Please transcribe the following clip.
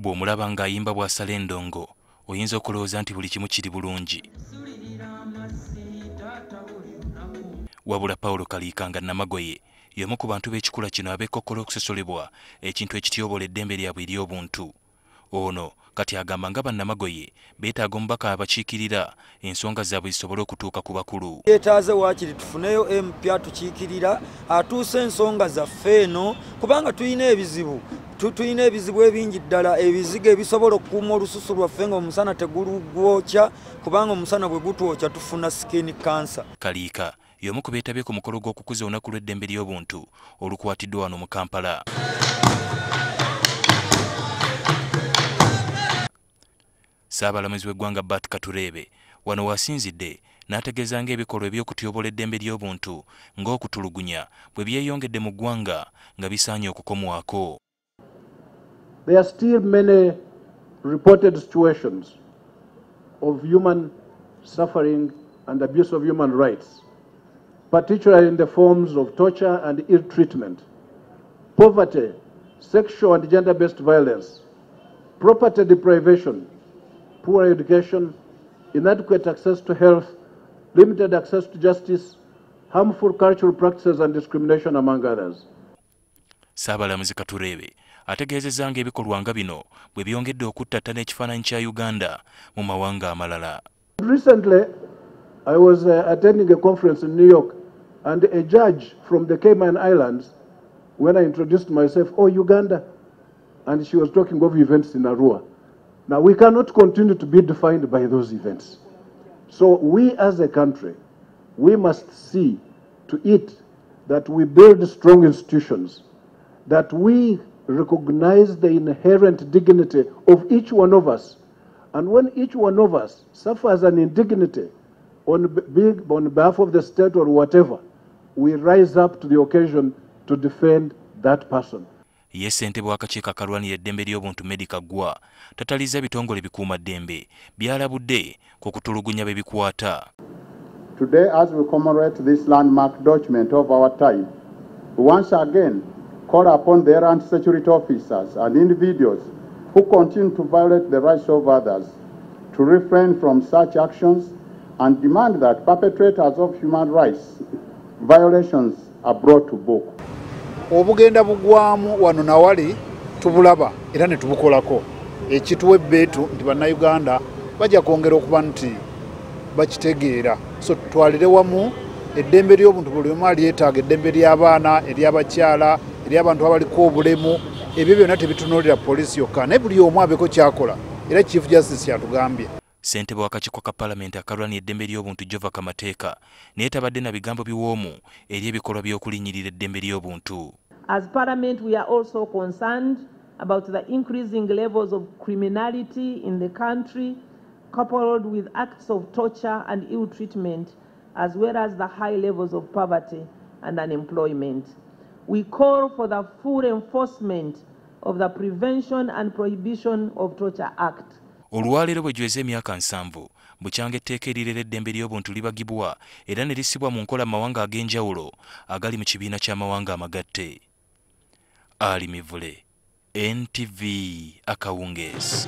bw'omulaba ng'ayimba bw'asala endongo oyinza okulowooza nti buli kimu kiri bulungi. Wabula Paulo Kaliikanga Namagoye y'omu ku bantu b'ekikula kino abeekokkola okusosolebwa ekintu ekityobola eddembe lyabwe ery'obuntu. Ono kati agamba nga bannamagoye beetaaga omubaka abakiikirira ensonga zaabwe zisobole okutuuka ku bakulu. Yeetaaze waakiri tufuneyo empya tukiikirira atuuse ensonga zaffe eno kubanga tulina ebizibu ebingi ddala, ebizigo ebisobola okukuuma olususu lwaffe nga omusana tegulugwokya kubanga omusana bwe gutwokya tufuna skin cancer. Kaliika y'omu ku beetabye ku mukolo gw'okukuza olunaku lw'eddembe ly'obuntu olukwatiddwa wano mu Kampala. Ssaabalamuzi w'eggwanga Bart Katureebe wano wasinzidde n'ategeeza ng'ebikolwa eby'okutyobola eddembe ly'obuntu ng'okutulugunya bwe byeyongedde mu ggwanga nga bisaanye okukomwako. There are still many reported situations of human suffering and abuse of human rights, particularly in the forms of torture and ill treatment, poverty, sexual and gender-based violence, property deprivation, poor education, inadequate access to health, limited access to justice, harmful cultural practices and discrimination, among others. Ssaabalamuzi Katureebe ategeezezza ng'ebikolwa nga bino bwe byongedde okuttattana ekifaananyi kya Uganda mu mawanga amalala. Recently, I was attending a conference in New York, and a judge from the Cayman Islands, when I introduced myself, "Oh, Uganda," and she was talking of events in Arua. Now, we cannot continue to be defined by those events. So we as a country, we must see to it that we build strong institutions, that we recognize the inherent dignity of each one of us. And when each one of us suffers an indignity on behalf of the state or whatever, we rise up to the occasion to defend that person. Ye ssentebe w'akakiiko akalwanira eddembe ly'obuntu Medical Gwa tatalizza bitongole bikuuma ddembe byalabudde ku kutulugunya be bikwata. Today, as we commemorate this landmark document of our time, we once again call upon the errant security officers and individuals who continue to violate the rights of others to refrain from such actions and demand that perpetrators of human rights violations are brought to book. Obugenda bugwamu wano nawali tubulaba era ne tubukolako ekituwa ebbeetu nti bannayuganda bajja kwongera okuba nti bakitegeera. So twalire wamu eddembe ly'obuntu buli omu alyetaaga, eddembe ly'abaana, ery'abakyala, ery'abantu abaliko obulemu, ebyo byonna tebitunuulira poliisi yokka naye buli omu abeko kyakola era Chief Justice yatugambye. Ssentebe w'akakiiko ka Paalamenti akalwanira eddembe ly'obuntu Jova Amateeka neetabadde na bigambo biwoomu eri ebikolwa by'okulinnyirira eddembe ly'obuntu. As Parliament, we are also concerned about the increasing levels of criminality in the country, coupled with acts of torture and ill treatment, as well as the high levels of poverty and unemployment. We call for the full enforcement of the Prevention and Prohibition of Torture Act. Olwaleero bwe giweze emyaka 7 bukyanga etteeka erirera eddembe ly'obuntu libagibwa era ne lisibwa mu nkola mawanga ag'enjawulo agali mu kibiina ky'amawanga amagatte. Ali Mivule, NTV Akawungeezi.